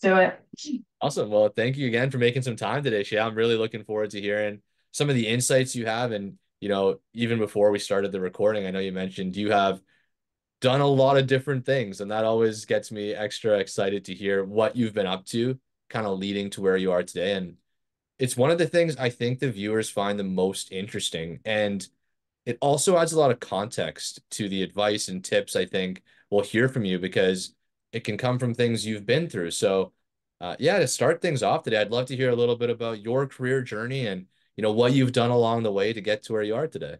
Let's do it. Awesome. Well, thank you again for making some time today, Shay. I'm really looking forward to hearing some of the insights you have. And, even before we started the recording, I know you mentioned you have done a lot of different things, and that always gets me extra excited to hear what you've been up to, kind of leading to where you are today. And it's one of the things I think the viewers find the most interesting. And it also adds a lot of context to the advice and tips I think we'll hear from you because it can come from things you've been through. So, yeah, to start things off today, I'd love to hear a little bit about your career journey and, what you've done along the way to get to where you are today.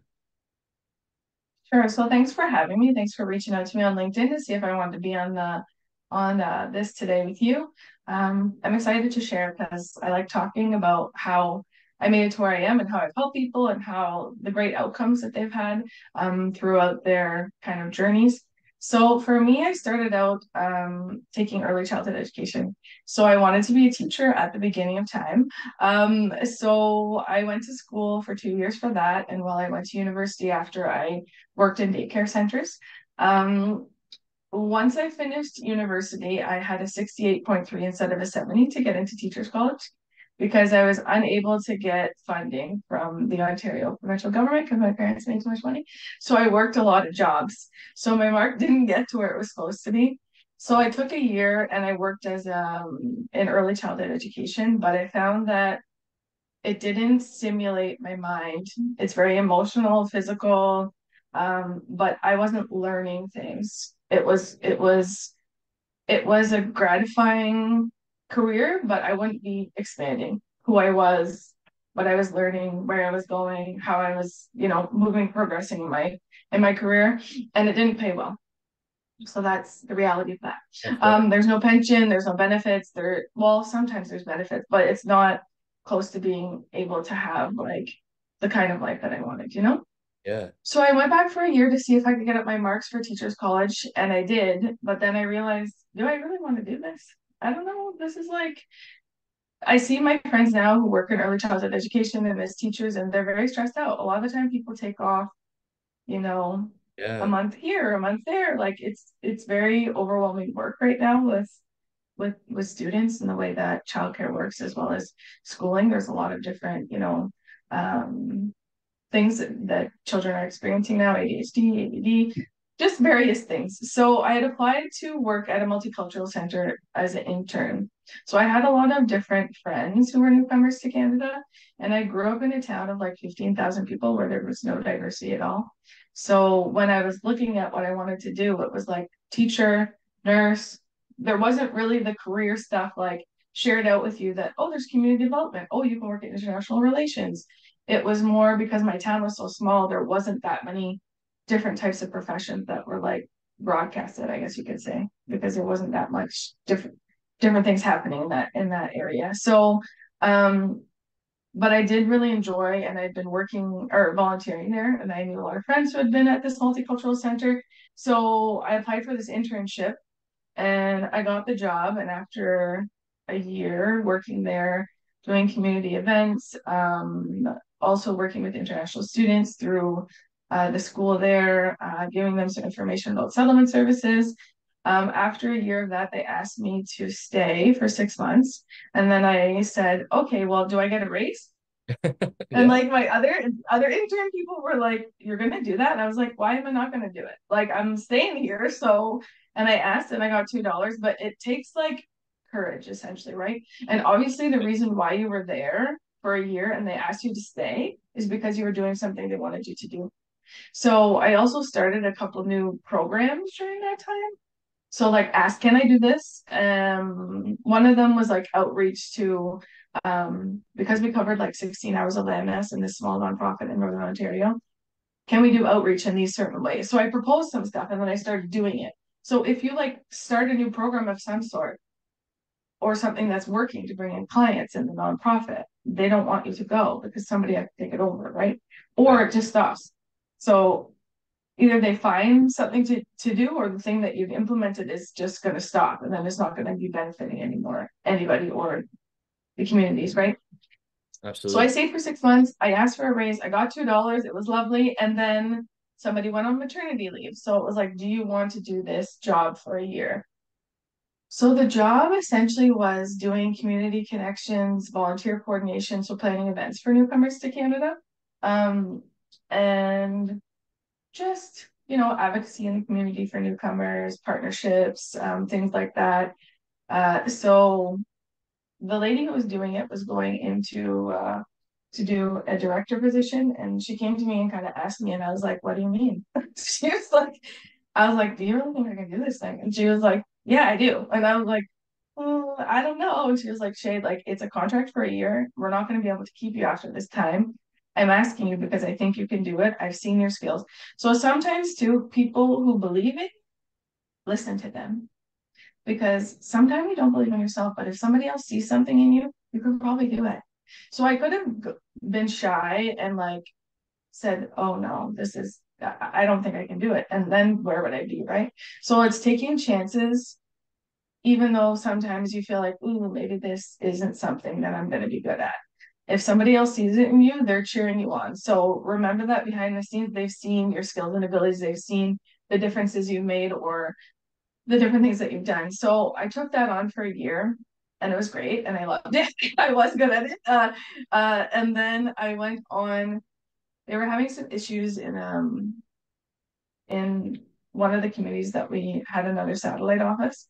Sure. So thanks for having me. Thanks for reaching out to me on LinkedIn to see if I wanted to be on this today with you. I'm excited to share because I like talking about how I made it to where I am and how I've helped people and how the great outcomes that they've had throughout their kind of journeys. So for me, I started out taking early childhood education. So I wanted to be a teacher at the beginning of time. So I went to school for 2 years for that. And while I went to university after I worked in daycare centers. Um, Once I finished university, I had a 68.3 instead of a 70 to get into Teachers College because I was unable to get funding from the Ontario provincial government because my parents made too much money. So I worked a lot of jobs. So my mark didn't get to where it was supposed to be. So I took a year and I worked as in early childhood education, but I found that it didn't stimulate my mind. It's very emotional, physical, but I wasn't learning things. It was a gratifying career, but I wouldn't be expanding who I was, what I was learning, where I was going, how I was, moving, progressing in my career, and it didn't pay well. So that's the reality of that. Of course. There's no pension, there's no benefits. Well, sometimes there's benefits, but it's not close to being able to have like the kind of life that I wanted. Yeah. So I went back for a year to see if I could get up my marks for teachers college, and I did. But then I realized, do I really want to do this? I don't know. This is like I see my friends now who work in early childhood education and as teachers, and they're very stressed out. A lot of the time, people take off you know, a Yeah. month here, a month there. Like it's very overwhelming work right now with students and the way that childcare works as well as schooling. There's a lot of different, um, things that children are experiencing now, ADHD, ADD, just various things. So I had applied to work at a multicultural center as an intern. So I had a lot of different friends who were newcomers to Canada, and I grew up in a town of like 15,000 people where there was no diversity at all. So when I was looking at what I wanted to do, it was like teacher, nurse. There wasn't really the career stuff like shared out with you that, oh, there's community development. Oh, you can work in international relations. It was more because my town was so small, there wasn't that many different types of professions that were like broadcasted, I guess you could say, because there wasn't that much different things happening in that area. So um but I did really enjoy, and I'd been working or volunteering there, and I knew a lot of friends who had been at this multicultural center. So I applied for this internship and I got the job. And after a year working there, doing community events, also working with international students through the school there, giving them some information about settlement services. After a year of that, they asked me to stay for 6 months. And then I said, okay, well, do I get a raise? And Yeah. like my other intern people were like, "You're gonna do that?" And I was like, "Why am I not gonna do it? Like I'm staying here." So, and I asked, and I got $2, but it takes like courage, essentially, right? And obviously, the reason why you were there for a year and they asked you to stay is because you were doing something they wanted you to do. So I also started a couple new programs during that time. So like ask, can I do this? One of them was like outreach to because we covered like 16 hours of LMS in this small nonprofit in Northern Ontario. Can we do outreach in these certain ways? So I proposed some stuff and then I started doing it. So if you like start a new program of some sort or something that's working to bring in clients in the nonprofit, they don't want you to go because somebody has to take it over, right? Or Right. it just stops. So either they find something to do or the thing that you've implemented is just going to stop and then it's not going to be benefiting anymore anybody or the communities, right? So I Absolutely. stayed for 6 months. I asked for a raise. I got $2. It was lovely. And then somebody went on maternity leave. So it was like, do you want to do this job for a year? So the job essentially was doing community connections, volunteer coordination, so planning events for newcomers to Canada, um, and just, advocacy in the community for newcomers, partnerships, things like that. So the lady who was doing it was going into to do a director position, and she came to me and kind of asked me, and I was like, "What do you mean?" She was like, "I was like, do you really think I can do this thing?" And she was like, "Yeah, I do." And I was like, I don't know." And she was like, "Shay, like it's a contract for a year. We're not going to be able to keep you after this time. I'm asking you because I think you can do it. I've seen your skills." So sometimes too, people who believe it, listen to them because sometimes you don't believe in yourself, but if somebody else sees something in you, you can probably do it. So I could have been shy and like said, "Oh no, I don't think I can do it." And then where would I be, right? So it's taking chances, even though sometimes you feel like, "Ooh, maybe this isn't something that I'm going to be good at." If somebody else sees it in you, they're cheering you on. So remember that behind the scenes, they've seen your skills and abilities, they've seen the differences you've made or the different things that you've done. So I took that on for a year and it was great and I loved it. I was good at it. And then I went on, they were having some issues in one of the communities that we had another satellite office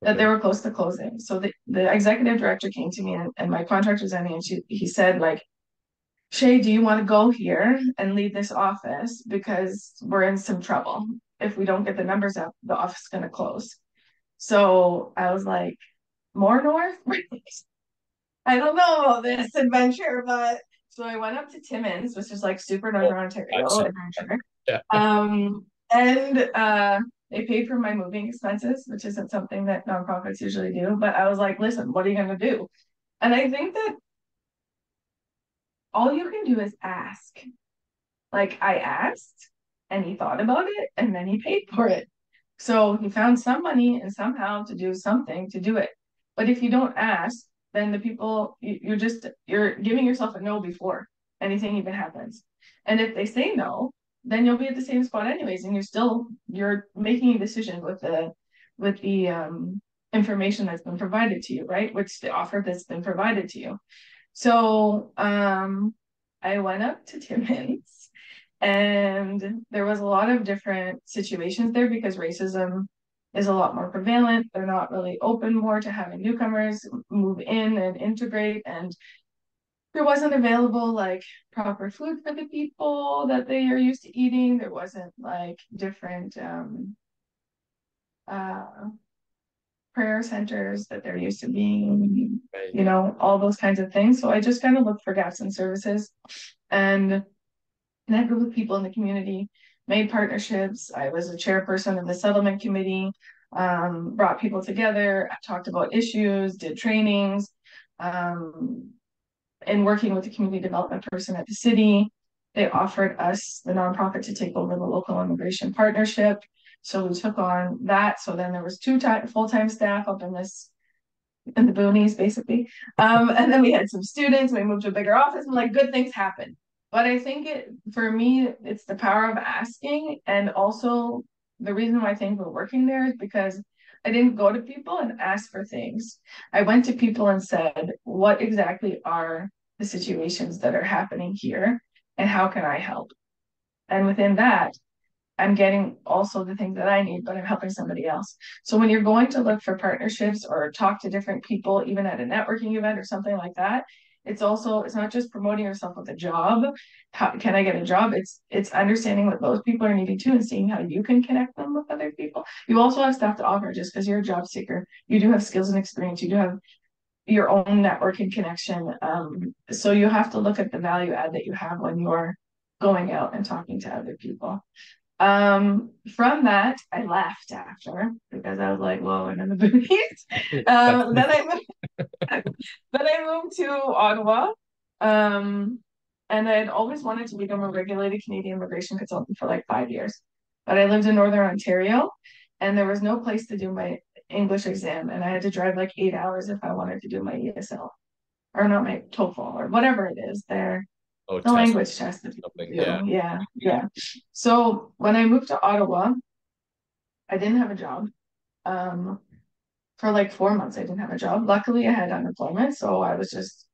that they Okay. were close to closing. So the executive director came to me and my contract was ending and he said like, "Shay, do you want to go here and lead this office? Because we're in some trouble. If we don't get the numbers up, the office is going to close." So I was like, "More north?" I don't know about this adventure, but so I went up to Timmins, which is like super Oh, northern Ontario gotcha. adventure. Yeah. And they paid for my moving expenses, which isn't something that nonprofits usually do. But I was like, "Listen, what are you gonna do?" And I think that all you can do is ask. Like I asked and he thought about it and then he paid for it. So he found some money and somehow to do something to do it. But if you don't ask, then the people you're giving yourself a no before anything even happens. And if they say no, then you'll be at the same spot anyways, and you're making a decision with the information that's been provided to you, right? Which the offer that's been provided to you. So I went up to Timmins and there was a lot of different situations there because racism is a lot more prevalent. They're not really open more to having newcomers move in and integrate. And there wasn't available like proper food for the people that they are used to eating. There wasn't like different uh, prayer centers that they're used to being, Right. all those kinds of things. So I just kind of looked for gaps in services and connected with people in the community, made partnerships. I was a chairperson of the settlement committee, brought people together, talked about issues, did trainings, um, and working with the community development person at the city. They offered us, the nonprofit, to take over the local immigration partnership. So we took on that. So then there was full-time staff up in the boonies, basically. And then we had some students, we moved to a bigger office, and like good things happen. But I think for me, it's the power of asking. And also the reason why I think we're working there is because I didn't go to people and ask for things. I went to people and said, "What exactly are the situations that are happening here? And how can I help?" And within that, I'm getting also the things that I need, but I'm helping somebody else. So when you're going to look for partnerships or talk to different people, even at a networking event or something like that, it's not just promoting yourself with a job. How can I get a job? It's understanding what those people are needing too and seeing how you can connect them with other people. You also have stuff to offer just because you're a job seeker. You do have skills and experience. You do have your own network and connection. So you have to look at the value add that you have when you're going out and talking to other people. From that, I left after because I was like, "Whoa, I'm in the booties." That's Then I moved to Ottawa. Um, and I had always wanted to become a regulated Canadian immigration consultant for like 5 years. But I lived in Northern Ontario and there was no place to do my English exam. And I had to drive like 8 hours if I wanted to do my ESL or not my TOEFL or whatever it is there. oh The test language test that people something. Yeah. do. Yeah, yeah. So when I moved to Ottawa, I didn't have a job. Um, for like 4 months, I didn't have a job. Luckily, I had unemployment, so I was just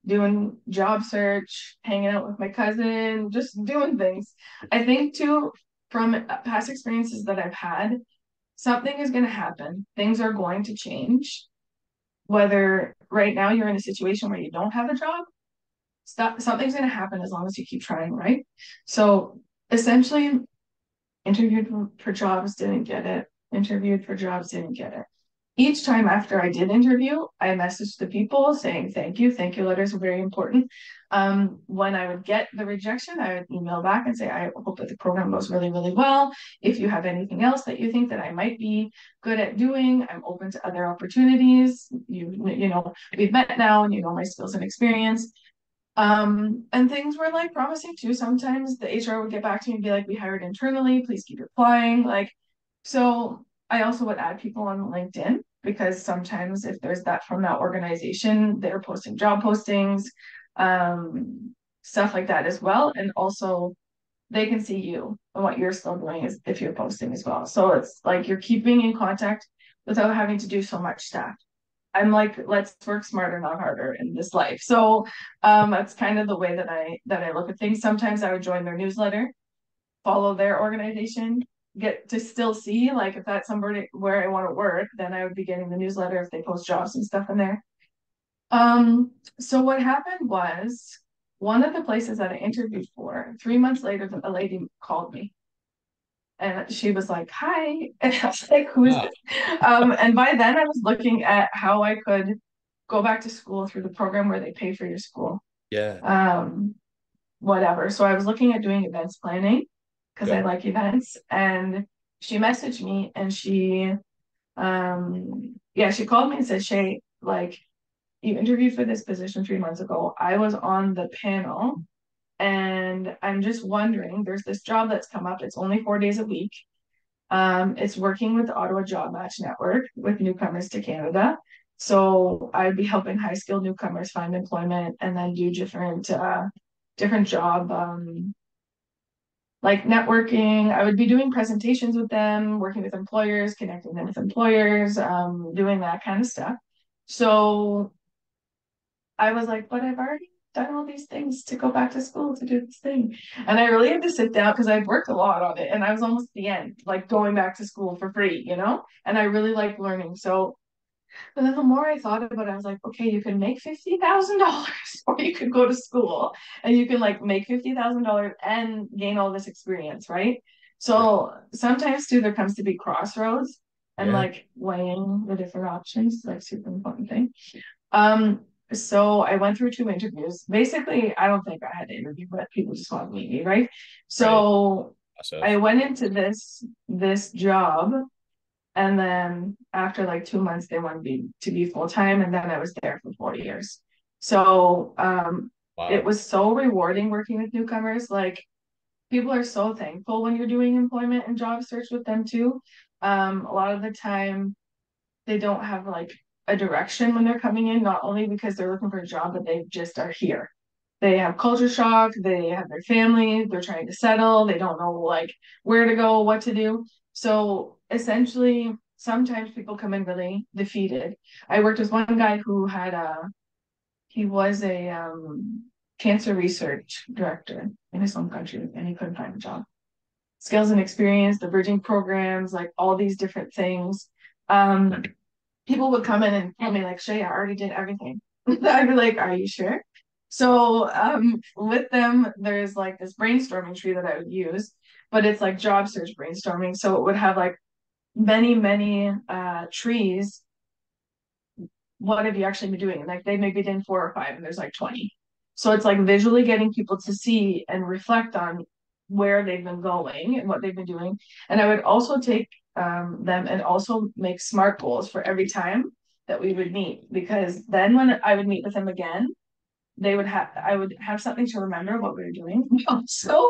doing job search, hanging out with my cousin, just doing things. I think too, from past experiences that I've had, something is going to happen. Things are going to change. Whether right now you're in a situation where you don't have a job, something's going to happen as long as you keep trying, right? So essentially, interviewed for jobs, didn't get it. Interviewed for jobs, didn't get it. Each time after I did interview, I messaged the people saying thank you. Thank you letters are very important. When I would get the rejection, I would email back and say, I hope that the program goes really, really well. If you have anything else that you think that I might be good at doing, I'm open to other opportunities. You know, we've met now and you know my skills and experience. And things were like promising too. Sometimes the HR would get back to me and be like, we hired internally, please keep applying. Like, so I also would add people on LinkedIn because sometimes if there's that from that organization, they're posting job postings, stuff like that as well. And also they can see you and what you're still doing is if you're posting as well. So it's like you're keeping in contact without having to do so much stuff. I'm like, let's work smarter, not harder in this life. So that's kind of the way that I look at things. Sometimes I would join their newsletter, follow their organization, get to still see like if that's somebody where I want to work, then I would be getting the newsletter if they post jobs and stuff in there. So what happened was one of the places that I interviewed for, 3 months later, a lady called me and she was like, hi. And I was like, who is Ah, this? And by then I was looking at how I could go back to school through the program where they pay for your school. yeah. Um, Whatever. So I was looking at doing events planning because I Okay. like events. And she messaged me and yeah, she called me and said, Shay, like, you interviewed for this position 3 months ago. I was on the panel and I'm just wondering, there's this job that's come up. It's only 4 days a week. It's working with the Ottawa Job Match Network with newcomers to Canada. So I'd be helping high skilled newcomers find employment and then do different job like networking. I would be doing presentations with them, working with employers, connecting them with employers, doing that kind of stuff. So I was like, but I've already done all these things to go back to school to do this thing. And I really had to sit down because I've worked a lot on it and I was almost at the end, like going back to school for free, you know? And I really like learning. So, but then the more I thought about it, I was like, okay, you can make $50,000 or you could go to school and you can like make $50,000 and gain all this experience, right? Right. So sometimes too, there comes to be crossroads and Yeah. like weighing the different options, like super important thing. Um, so I went through 2 interviews. Basically, I don't think I had to interview, but people just wanted to meet me, right? Right. So Awesome. I went into this job, and then after like 2 months, they wanted me to be full time, and then I was there for 4 years. So it Wow. was so rewarding working with newcomers. Like people are so thankful when you're doing employment and job search with them too. A lot of the time they don't have like a direction when they're coming in, not only because they're looking for a job, but they just are here. They have culture shock, they have their family, they're trying to settle, they don't know like where to go, what to do. So essentially, sometimes people come in really defeated. I worked with one guy who he was a cancer research director in his home country and he couldn't find a job. Skills and experience, the bridging programs, like all these different things. Um, People would come in and tell me like, Shay, I already did everything. I'd be like, are you sure? So with them, there's like this brainstorming tree that I would use, but it's like job search brainstorming. So it would have like many trees. What have you actually been doing? And like they maybe did 4 or 5 and there's like 20. So it's like visually getting people to see and reflect on where they've been going and what they've been doing. And I would also take them and also make SMART goals for every time that we would meet because then when I would meet with them again, I would have something to remember what we were doing. Also,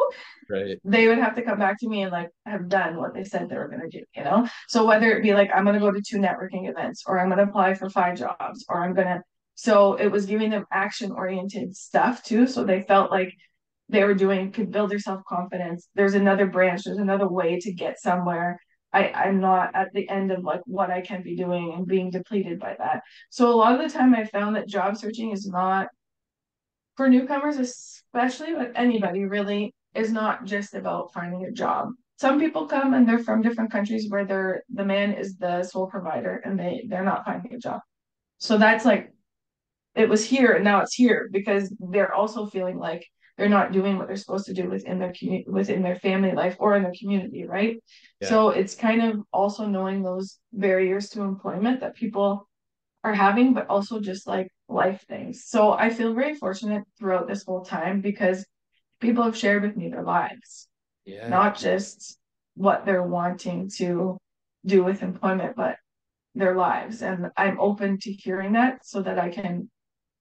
Right. they would have to come back to me and like have done what they said they were going to do, you know? So whether it be like, I'm going to go to 2 networking events or I'm going to apply for 5 jobs or I'm going to, so it was giving them action oriented stuff too. So they felt like they were doing, could build their self confidence. There's another branch, there's another way to get somewhere. I'm not at the end of like what I can be doing and being depleted by that. So a lot of the time I found that job searching is not for newcomers, especially, but anybody really, is not just about finding a job. Some people come and they're from different countries where the man is the sole provider and they're not finding a job. So that's like it was here and now it's here because they're also feeling like they're not doing what they're supposed to do within their community, within their family life or in their community, right? Yeah. So it's kind of also knowing those barriers to employment that people are having, but also just like life things. So I feel very fortunate throughout this whole time because people have shared with me their lives, Yeah. not just what they're wanting to do with employment, but their lives. And I'm open to hearing that so that I can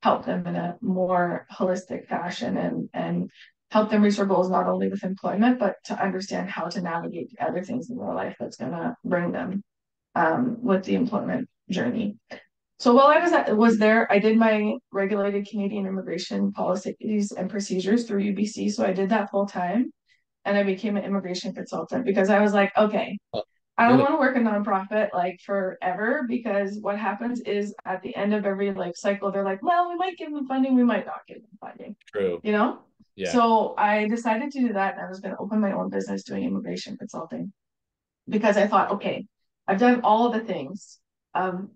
help them in a more holistic fashion and help them reach their goals not only with employment, but to understand how to navigate the other things in their life that's going to bring them with the employment journey. So while was there, I did my regulated Canadian immigration policies and procedures through UBC. So I did that full time and I became an immigration consultant because I was like, okay, Oh, I don't good. want to work a nonprofit like forever because what happens is at the end of every like cycle, they're like, well, we might give them funding, we might not give them funding, True. you know? Yeah. So I decided to do that and I was going to open my own business doing immigration consulting because I thought, okay, I've done all of the things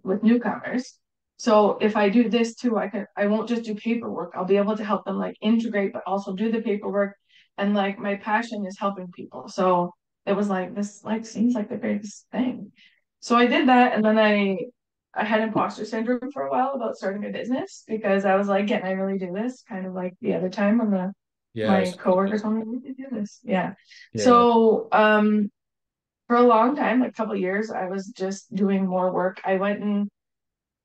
with newcomers. So if I do this too, I won't just do paperwork. I'll be able to help them like integrate, but also do the paperwork. And like my passion is helping people. So it was like this like seems like the greatest thing. So I did that and then I had imposter syndrome for a while about starting a business because I was like, can I really do this? Kind of like the other time when Yeah. my coworker told me we could do this. Yeah. Yeah. So for a long time, like a couple of years, I was just doing more work. I went and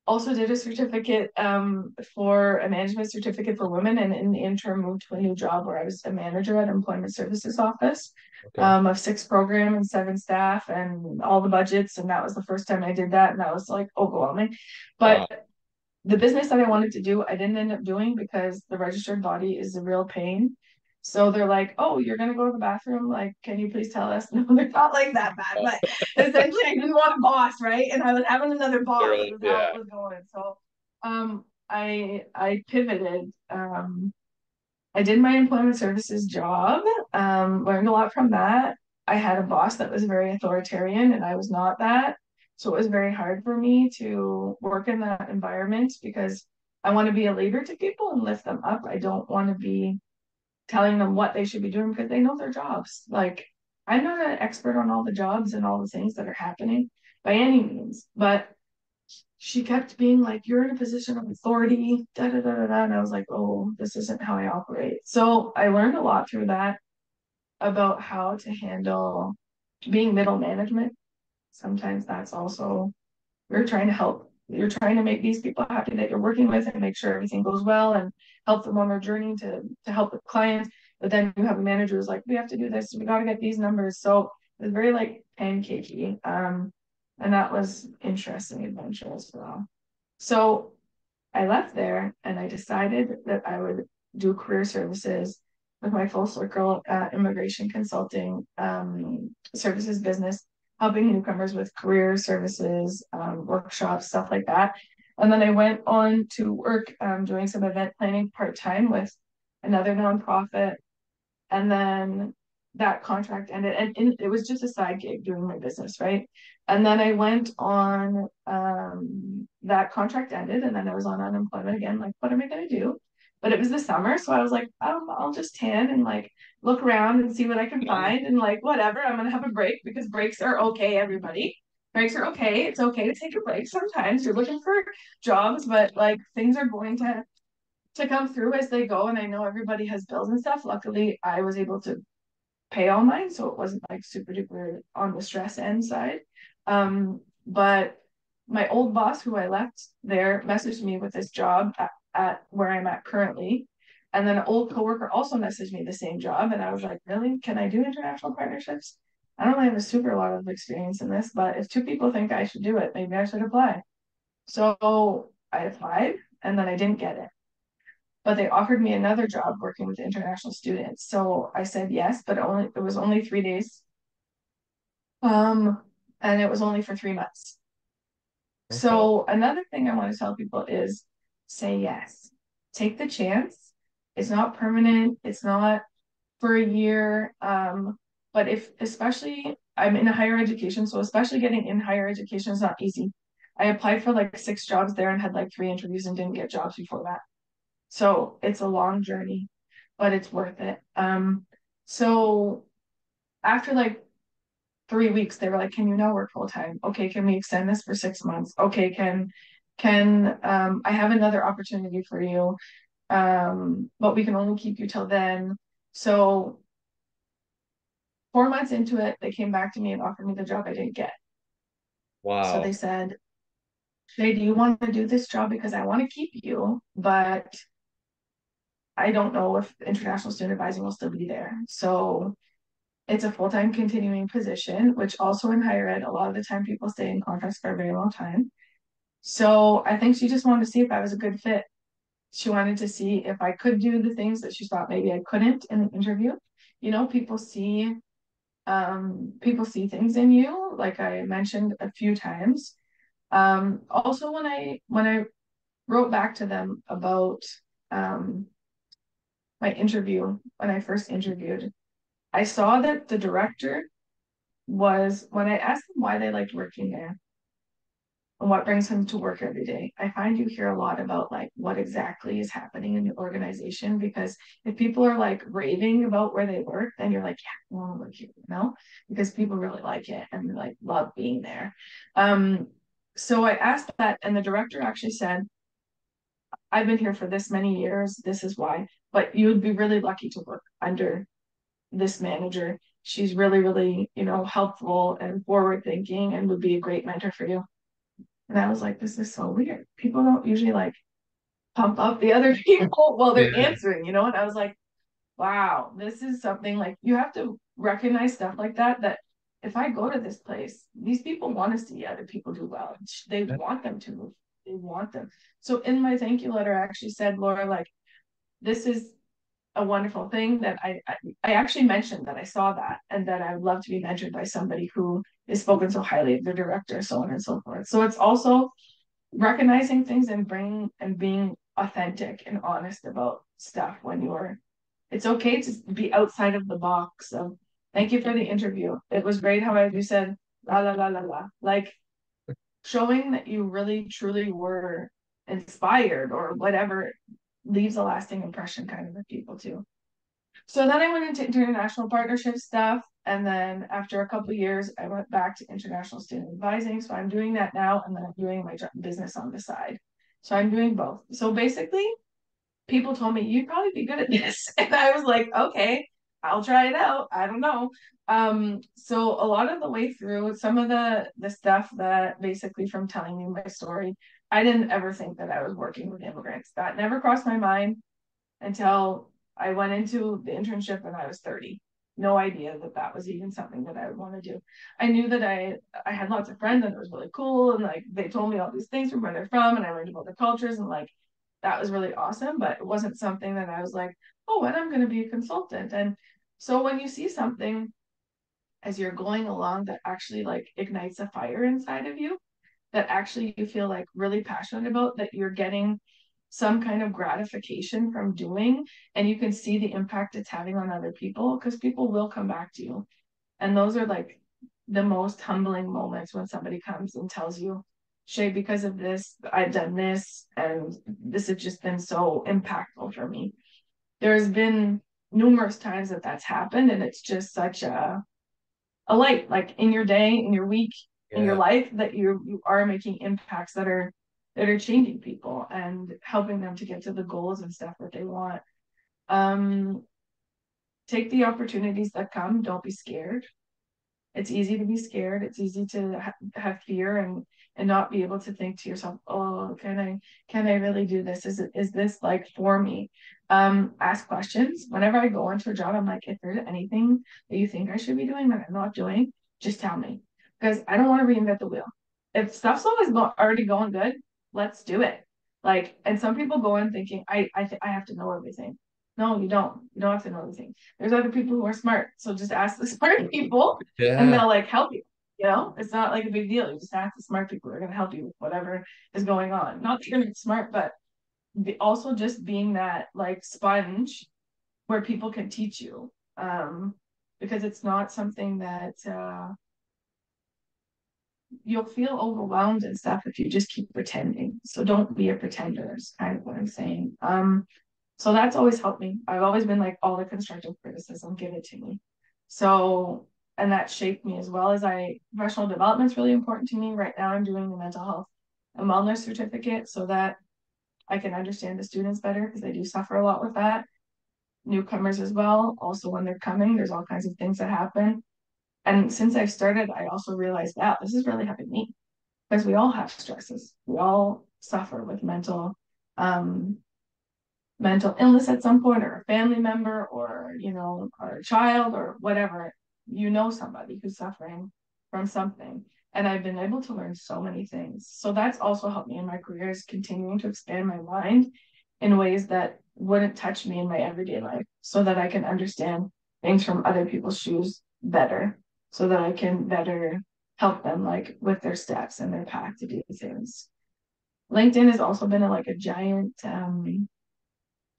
also did a certificate for a management certificate for women, and in the interim moved to a new job where I was a manager at Employment Services Office Okay. of 6 program and 7 staff and all the budgets. And that was the first time I did that, and that was like overwhelming. But Wow. the business that I wanted to do, I didn't end up doing because the registered body is a real pain. So they're like, oh, you're gonna go to the bathroom. Like, can you please tell us? No, they're not like that bad, but essentially I didn't want a boss, right? And I was having another boss. It was how Yeah. it was going. So I pivoted. I did my employment services job, learned a lot from that. I had a boss that was very authoritarian and I was not that. So it was very hard for me to work in that environment because I want to be a leader to people and lift them up. I don't want to be telling them what they should be doing because they know their jobs. Like, I'm not an expert on all the jobs and all the things that are happening by any means, but she kept being like, you're in a position of authority, da da da da da. And I was like, oh, this isn't how I operate. So I learned a lot through that about how to handle being middle management. Sometimes that's also, you're trying to help, you're trying to make these people happy that you're working with and make sure everything goes well and help them on their journey to help the client. But then you have a manager who's like, we have to do this, we got to get these numbers. So it was very like pancakey. And that was interesting adventure as well. So I left there and I decided that I would do career services with my full circle immigration consulting services business, helping newcomers with career services, workshops, stuff like that. And then I went on to work doing some event planning part time with another nonprofit, and then that contract ended and it was just a side gig doing my business, right? And then I went on that contract ended and then I was on unemployment again, like what am I going to do? But it was the summer, so I was like, I'll just tan and like look around and see what I can find and like whatever, I'm gonna have a break because breaks are okay, everybody. Breaks are okay. It's okay to take a break sometimes. You're looking for jobs, but like things are going to come through as they go. And I know everybody has bills and stuff. Luckily, I was able to pay all mine, so it wasn't like super duper on the stress end side. But my old boss, who I left there, messaged me with this job at where I'm at currently. And then an old coworker also messaged me the same job. And I was like, really? Can I do international partnerships? I don't really have a super lot of experience in this, but if two people think I should do it, maybe I should apply. So I applied and then I didn't get it, but they offered me another job working with international students. So I said yes, but it was only 3 days. and it was only for 3 months. Okay. So another thing I want to tell people is say yes. Take the chance. It's not permanent. It's not for a year. But if especially I'm in a higher education, so especially getting in higher education is not easy. I applied for like 6 jobs there and had like 3 interviews and didn't get jobs before that. So it's a long journey, but it's worth it. So after like 3 weeks, they were like, "Can you now work full time? Okay, can we extend this for 6 months? Okay, can I have another opportunity for you? But we can only keep you till then." So 4 months into it, they came back to me and offered me the job I didn't get. So they Wow. said, "Shay, do you want to do this job? Because I want to keep you, but I don't know if international student advising will still be there." So it's a full-time continuing position, which also in higher ed, a lot of the time people stay in contracts for a very long time. So I think she just wanted to see if I was a good fit. She wanted to see if I could do the things that she thought maybe I couldn't in the interview. You know, people see things in you, like I mentioned a few times. Also when I wrote back to them about um my interview when I first interviewed, I saw that the director was when I asked them why they liked working there and what brings them to work every day. I find you hear a lot about like what exactly is happening in the organization because if people are like raving about where they work, then you're like, yeah, I want to work here, you know, because people really like it and like love being there. Um, so I asked that, and the director actually said, I've been here for this many years. This is why, but you would be really lucky to work under this manager. She's really, really, helpful and forward thinking and would be a great mentor for you. And I was like, this is so weird. People don't usually like pump up the other people while they're Yeah. answering, And I was like, wow, this is something like you have to recognize stuff like that. That if I go to this place, these people want to see other people do well. They want them to move. They want them. So in my thank you letter, I actually said, Laura, like, this is a wonderful thing that I actually mentioned that I saw that and that I would love to be mentored by somebody who is spoken so highly of the director, so on and so forth. So it's also recognizing things and bringing and being authentic and honest about stuff when you're it's okay to be outside of the box. So thank you for the interview. It was great how you said la la la la la. Like showing that you really truly were inspired or whatever leaves a lasting impression kind of with people too. So then I went into international partnership stuff. And then after a couple of years, I went back to international student advising. So I'm doing that now. And then I'm doing my business on the side. So I'm doing both. So basically, people told me, you'd probably be good at this. And I was like, okay, I'll try it out. I don't know. So a lot of the way through, some of the stuff that basically from telling you my story, I didn't ever think that I was working with immigrants. That never crossed my mind until I went into the internship when I was 30. No idea that that was even something that I would want to do. I knew that I had lots of friends and it was really cool and like they told me all these things from where they're from and I learned about the cultures and like that was really awesome, but it wasn't something that I was like, oh, and I'm going to be a consultant. And so when you see something as you're going along that actually like ignites a fire inside of you, that actually you feel like really passionate about, that you're getting some kind of gratification from doing, and you can see the impact it's having on other people because people will come back to you. And those are like the most humbling moments when somebody comes and tells you, Shaye, because of this, I've done this, and this has just been so impactful for me. There's been numerous times that that's happened, and it's just such a light like in your day, in your week, in your Yeah. life that you are making impacts that are changing people and helping them to get to the goals and stuff that they want. um Take the opportunities that come. Don't be scared. It's easy to be scared. It's easy to have fear and not be able to think to yourself, oh, can I really do this? Is this like for me? Ask questions. Whenever I go into a job, I'm like, if there's anything that you think I should be doing that I'm not doing, just tell me, because I don't want to reinvent the wheel. If stuff's already going good, let's do it. Like, and some people go in thinking I have to know everything. No, you don't. You don't have to know everything. There's other people who are smart. So just ask the smart people and Yeah. they'll like help you. You know, it's not like a big deal. You just ask the smart people who are going to help you with whatever is going on. Not that you're going to be smart, but also just being that like sponge where people can teach you. Because it's not something that you'll feel overwhelmed and stuff if you just keep pretending. So don't be a pretender is kind of what I'm saying. So that's always helped me. I've always been like all the constructive criticism, give it to me. So and that shaped me as well as professional development is really important to me. Right now I'm doing the mental health and wellness certificate so that I can understand the students better because they do suffer a lot with that. Newcomers as well. Also when they're coming, there's all kinds of things that happen. And since I've started, I also realized that this is really helping me because we all have stresses. We all suffer with um, mental illness at some point, or a family member, or or a child, or whatever. You know somebody who's suffering from something. And I've been able to learn so many things. So that's also helped me in my career is continuing to expand my mind in ways that wouldn't touch me in my everyday life so that I can understand things from other people's shoes better, so that I can better help them like with their steps and their path to do things. LinkedIn has also been a giant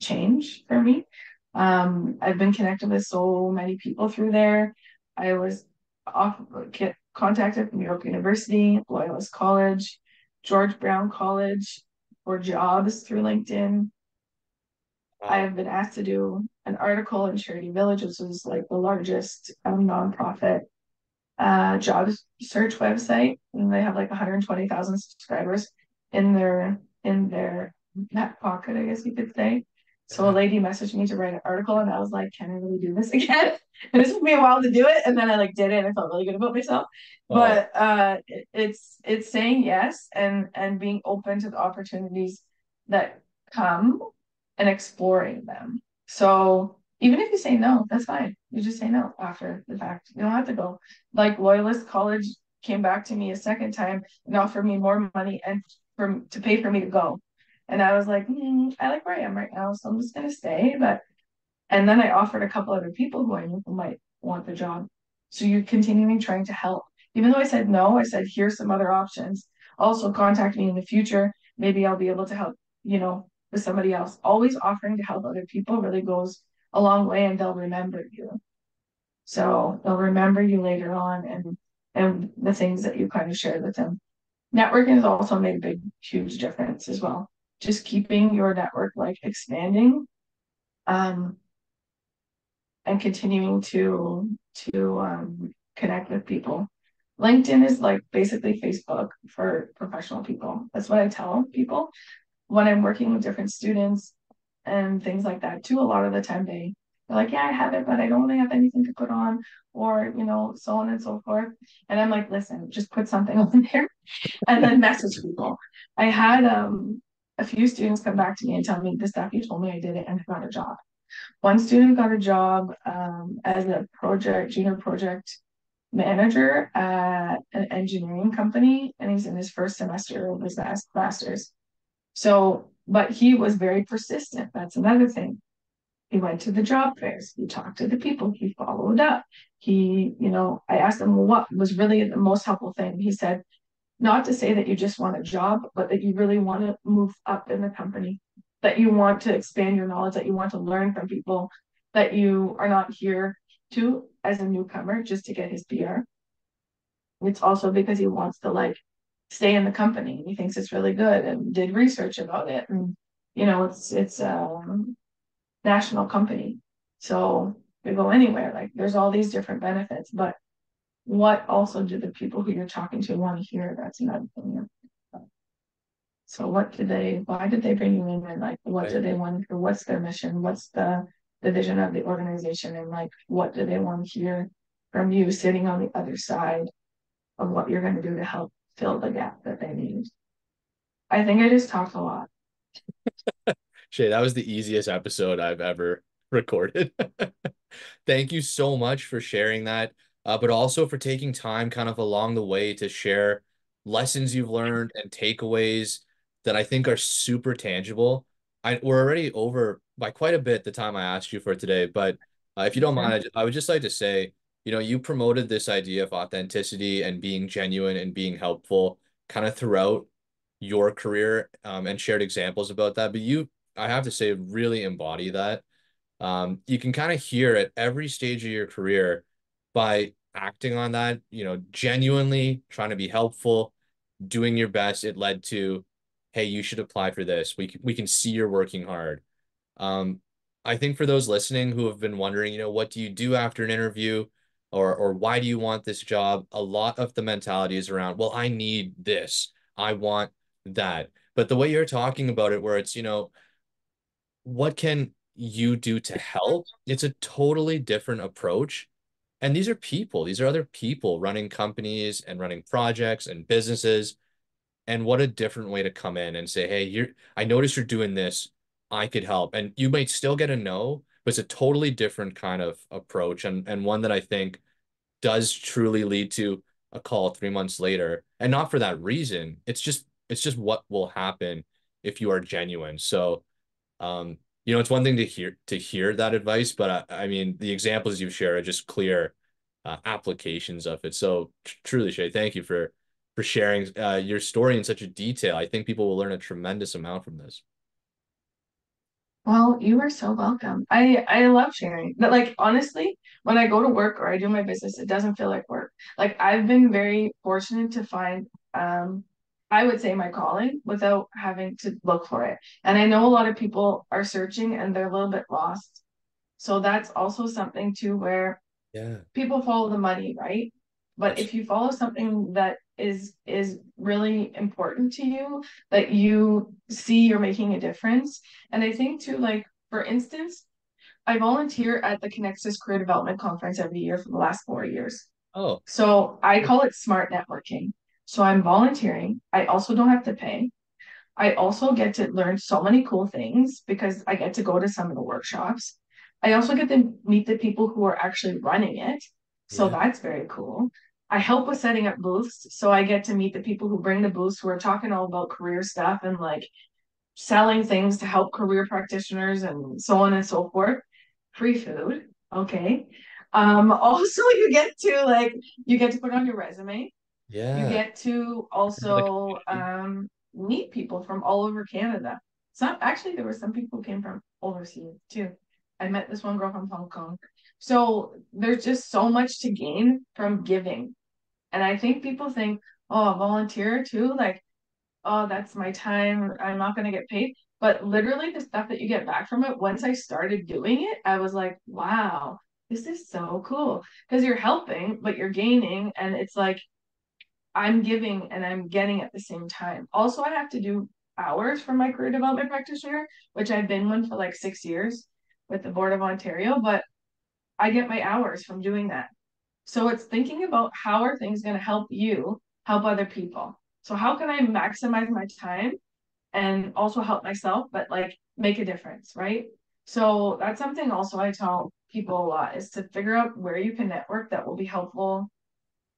change for me. I've been connected with so many people through there. I was off get contacted from York University, Loyalist College, George Brown College for jobs through LinkedIn. I Wow. have been asked to do an article in Charity Village, which is like the largest nonprofit job search website, and they have like 120,000 subscribers in their back pocket, I guess you could say. So a Yeah. lady messaged me to write an article, and I was like, "Can I really do this again?" And it took me a while to do it, and then I like did it, and I felt really good about myself. Oh, But it's saying yes and being open to the opportunities that come and exploring them. So even if you say no, that's fine. You just say no after the fact. You don't have to go. Like Loyalist College came back to me a second time and offered me more money and to pay for me to go. And I was like, I like where I am right now, so I'm just gonna stay. But and then I offered a couple other people who I knew who might want the job. So you're continuing trying to help. Even though I said no, I said here's some other options. Also contact me in the future. Maybe I'll be able to help, with somebody else. Always offering to help other people really goes a long way and they'll remember you. So they'll remember you later on and the things that you kind of shared with them. Networking has also made a big, huge difference as well. Just keeping your network like expanding, um, and continuing to connect with people. LinkedIn is like basically Facebook for professional people. That's what I tell people when I'm working with different students and things like that too. A lot of the time they're like, yeah, I have it, but I don't really have anything to put on, or so on and so forth. And I'm like, listen, just put something on there and then message people. I had a few students come back to me and tell me the stuff you told me I did it and I got a job. One student got a job as a junior project manager at an engineering company, and he's in his first semester of his master's. So, but he was very persistent. That's another thing. He went to the job fairs. He talked to the people. He followed up. I asked him, well, what was really the most helpful thing? He said, not to say that you just want a job, but that you really want to move up in the company, that you want to expand your knowledge, that you want to learn from people, that you are not here to as a newcomer just to get his PR. It's also because he wants to like stay in the company. He thinks it's really good and did research about it. And it's national company. So you go anywhere. Like there's all these different benefits, but what also do the people who you're talking to want to hear? That's another thing. So why did they bring you in and like what right. do they want to hear? What's their mission? What's the vision of the organization? And like what do they want to hear from you sitting on the other side of what you're going to do to help fill the gap that they need? I think I just talked a lot. Shay, that was the easiest episode I've ever recorded. Thank you so much for sharing that, but also for taking time kind of along the way to share lessons you've learned and takeaways that I think are super tangible. We're already over by quite a bit the time I asked you for today, but if you don't mind, I would just like to say you promoted this idea of authenticity and being genuine and being helpful kind of throughout your career, and shared examples about that. But I have to say, really embody that. You can kind of hear at every stage of your career by acting on that, genuinely trying to be helpful, doing your best. It led to, hey, you should apply for this. We can see you're working hard. Um, I think for those listening who have been wondering, what do you do after an interview, or why do you want this job? A lot of the mentality is around, well, I need this. I want that. But the way you're talking about it, where it's, what can you do to help? It's a totally different approach. And these are people, these are other people running companies and running projects and businesses. And what a different way to come in and say, hey, I noticed you're doing this. I could help. And you might still get a no, but it's a totally different kind of approach, and one that I think does truly lead to a call 3 months later. And not for that reason. It's just what will happen if you are genuine. So it's one thing to hear that advice, but I mean, the examples you share are just clear applications of it. So truly, Shay, thank you for sharing your story in such a detail. I think people will learn a tremendous amount from this. Well, you are so welcome. I love sharing. But like honestly, when I go to work or I do my business, it doesn't feel like work. Like I've been very fortunate to find I would say my calling without having to look for it. And I know a lot of people are searching and they're a little bit lost. So that's also something too where Yeah, people follow the money, right? But if you follow something that is really important to you, that you see you're making a difference. And I think too, like for instance, I volunteer at the Connexus Career Development Conference every year for the last 4 years. oh, So I call it smart networking. So I'm volunteering. I also don't have to pay. I also get to learn so many cool things because I get to go to some of the workshops. I also get to meet the people who are actually running it. So yeah, that's very cool. I help with setting up booths. So I get to meet the people who bring the booths who are talking all about career stuff and like selling things to help career practitioners and so on and so forth. Free food. Okay. Also you get to put on your resume. You yeah. get to For the also community. meet people from all over Canada. Some actually there were some people who came from overseas too. I met this one girl from Hong Kong. So there's just so much to gain from giving. And I think people think, oh, volunteer too, like, oh, that's my time. I'm not going to get paid. But literally, the stuff that you get back from it, once I started doing it, I was like, wow, this is so cool. Because you're helping, but you're gaining. And it's like, I'm giving and I'm getting at the same time. Also, I have to do hours for my career development practitioner, which I've been one for like 6 years with the Board of Ontario, but I get my hours from doing that. So it's thinking about how are things going to help you help other people. So how can I maximize my time and also help myself, but like make a difference, right? So that's something also I tell people a lot is to figure out where you can network that will be helpful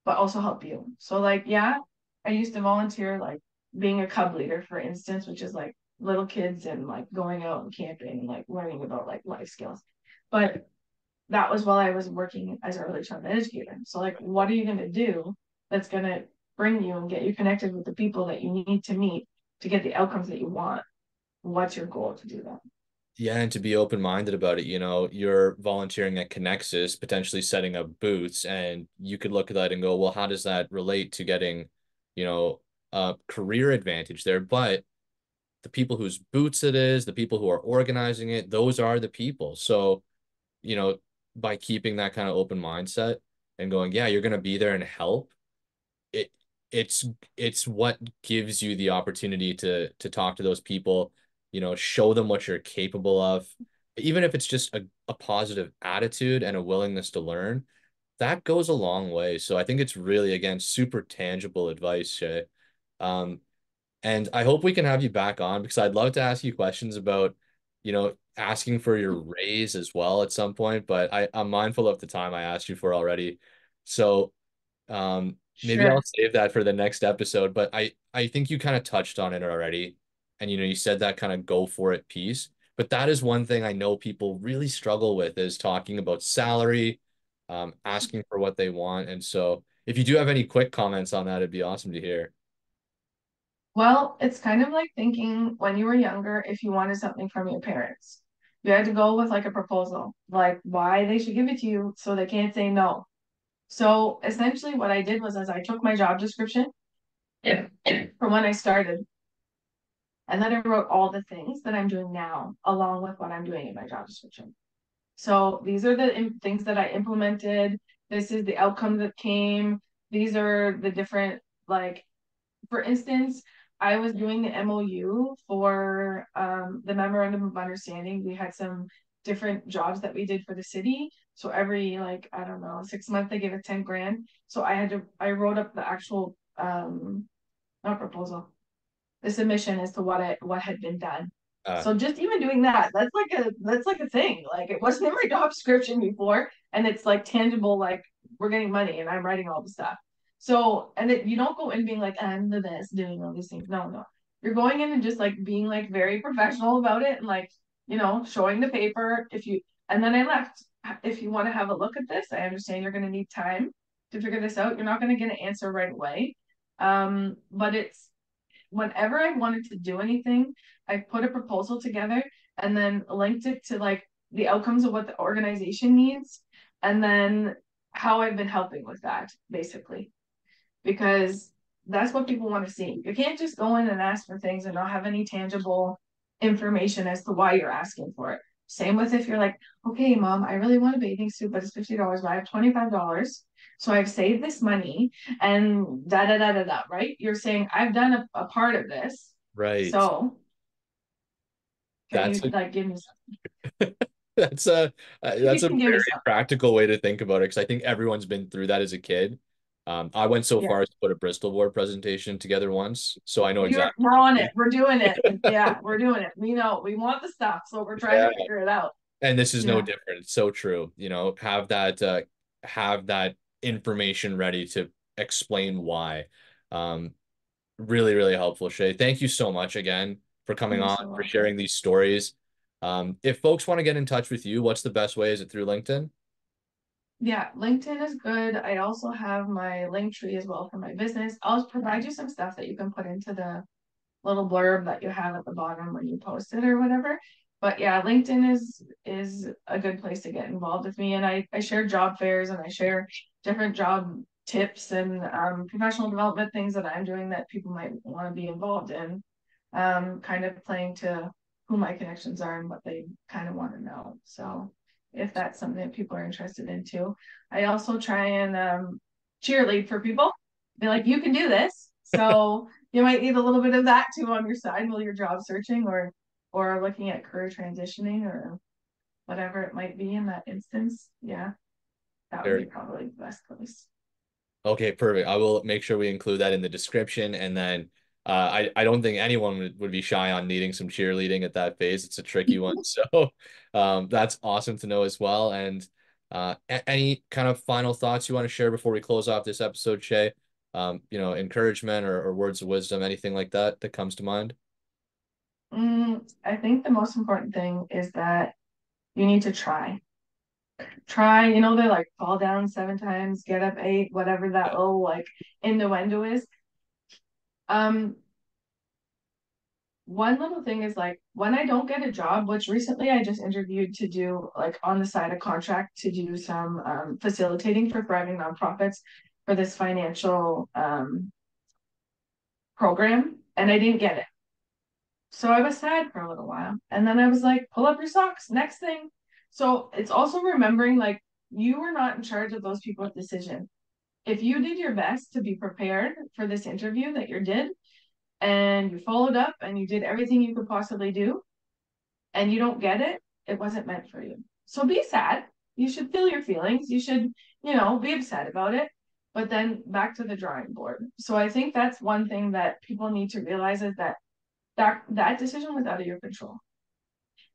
but also help you. So like, yeah, I used to volunteer like being a cub leader, for instance, which is like little kids and like going out and camping and like learning about like life skills. But that was while I was working as an early childhood educator. So like, what are you going to do that's going to bring you and get you connected with the people that you need to meet to get the outcomes that you want? What's your goal to do that? Yeah, and to be open-minded about it, you're volunteering at Connexus, potentially setting up booths, and you could look at that and go, well, how does that relate to getting, a career advantage there? But the people whose boots it is, the people who are organizing it, those are the people. So, you know, by keeping that kind of open mindset and going, yeah, you're going to be there and help, it it's it's what gives you the opportunity to talk to those people, show them what you're capable of, even if it's just a positive attitude and a willingness to learn. That goes a long way. So I think it's really, again, super tangible advice, Shay. Um, and I hope we can have you back on because I'd love to ask you questions about, asking for your raise as well at some point, but I'm mindful of the time I asked you for already. So maybe I'll Sure. save that for the next episode, but I think you kind of touched on it already. And you said that kind of go for it piece. But that is one thing I know people really struggle with is talking about salary, asking for what they want. And so if you do have any quick comments on that, it'd be awesome to hear. Well, it's kind of like thinking when you were younger, if you wanted something from your parents, you had to go with like a proposal, like why they should give it to you so they can't say no. So essentially, what I did was, as I took my job description from when I started, and then I wrote all the things that I'm doing now, along with what I'm doing in my job description. So these are the things that I implemented. This is the outcome that came. These are the different, like, for instance, I was doing the MOU for the memorandum of understanding. We had some different jobs that we did for the city. So every, like, I don't know, 6 months they give us 10 grand. So I wrote up the actual not proposal, the submission as to what had been done. Uh, So just even doing that, that's like a thing. Like it wasn't in my job description before, and it's like tangible. Like we're getting money, and I'm writing all the stuff. So you don't go in being like I'm the best doing all these things. No, no, you're going in and just like being like very professional about it, and like showing the paper. If you and then I left. If you want to have a look at this, I understand you're going to need time to figure this out. You're not going to get an answer right away. But it's whenever I wanted to do anything, I put a proposal together and then linked it to like the outcomes of what the organization needs and then how I've been helping with that, basically. Because that's what people want to see. You can't just go in and ask for things and not have any tangible information as to why you're asking for it. Same with if you're like, okay, mom, I really want a bathing suit, but it's $50, but I have $25. So I've saved this money and da da da da da, right? You're saying I've done a part of this. right. So can That's you a like give me some? that's a You that's a can give me very some. practical way to think about it because I think everyone's been through that as a kid. I went so Yeah. far as to put a Bristol board presentation together once, so I know exactly We're what on you it. We're doing it. Yeah, we're doing it. We know we want the stuff, so we're mean. trying Yeah. to figure it out. And this is no Yeah. different. It's so true. Have that information ready to explain why. Um, Really, really helpful, Shay. Thank you so much again for coming You're on, so for welcome. sharing these stories. If folks want to get in touch with you, what's the best way? Is it through LinkedIn? Yeah, LinkedIn is good. I also have my link tree as well for my business. I'll provide you some stuff that you can put into the little blurb that you have at the bottom when you post it or whatever. But yeah, LinkedIn is a good place to get involved with me. And I share job fairs and I share different job tips and professional development things that I'm doing that people might want to be involved in. Kind of playing to who my connections are and what they kind of want to know. So if that's something that people are interested in too. I also try and cheerlead for people. Be like, you can do this. So you might need a little bit of that too on your side while you're job searching or looking at career transitioning or whatever it might be in that instance. Yeah, that would be Very probably the best place. Okay, perfect. I will make sure we include that in the description. And then I don't think anyone would be shy on needing some cheerleading at that phase. It's a tricky one. So that's awesome to know as well. And any kind of final thoughts you want to share before we close off this episode, Shay? Encouragement or words of wisdom, anything like that that comes to mind? I think the most important thing is that you need to try. Try, they're like fall down 7 times, get up 8, whatever that little like innuendo is. Um, One little thing is like when I don't get a job, which recently I just interviewed to do like on the side a contract to do some facilitating for thriving nonprofits for this financial program, and I didn't get it. So I was sad for a little while. And then I was like, pull up your socks, next thing. So it's also remembering like you were not in charge of those people's decision. If you did your best to be prepared for this interview that you did, and you followed up and you did everything you could possibly do, and you don't get it, it wasn't meant for you. So be sad. You should feel your feelings. You should, be upset about it, but then back to the drawing board. So I think that's one thing that people need to realize is that decision was out of your control.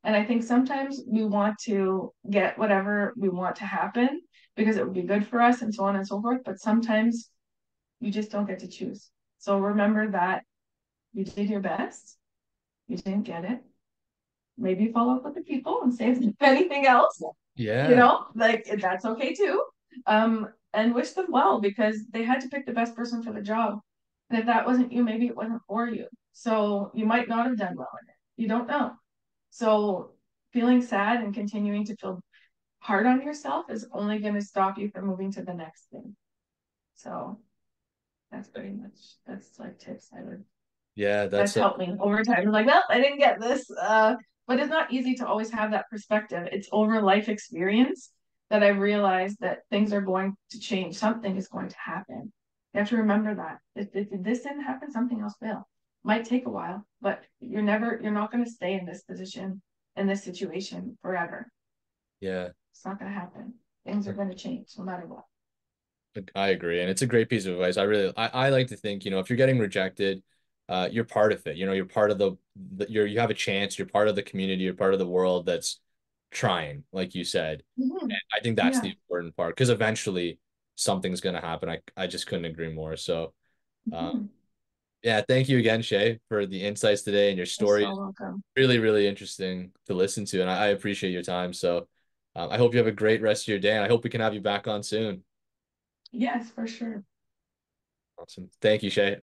And I think sometimes we want to get whatever we want to happen because it would be good for us and so on and so forth. But sometimes you just don't get to choose. So remember that you did your best. You didn't get it. Maybe follow up with the people and say if anything else, Yeah. like that's okay too. And wish them well because they had to pick the best person for the job. And if that wasn't you, maybe it wasn't for you. So you might not have done well in it. You don't know. So feeling sad and continuing to feel hard on yourself is only going to stop you from moving to the next thing. So that's pretty much that's like tips I would Yeah, that's that's helped me over time. I'm like, well, I didn't get this. But it's not easy to always have that perspective. It's over life experience that I realized that things are going to change. Something is going to happen. You have to remember that. If this didn't happen, something else will. Might take a while, but you're not going to stay in this position, in this situation forever. yeah. It's not going to happen. Things are going to change no matter what. I agree, and it's a great piece of advice. I like to think, if you're getting rejected, you're part of it. You're part of you have a chance. You're part of the community. You're part of the world that's trying, like you said. Mm-hmm. And I think that's the Yeah. important part because eventually something's gonna happen. I just couldn't agree more. So, uh, Mm-hmm. yeah, thank you again, Shay, for the insights today and your You're story. so welcome. Really, really interesting to listen to, and I appreciate your time. So, I hope you have a great rest of your day, and I hope we can have you back on soon. Yes, for sure. Awesome. Thank you, Shay.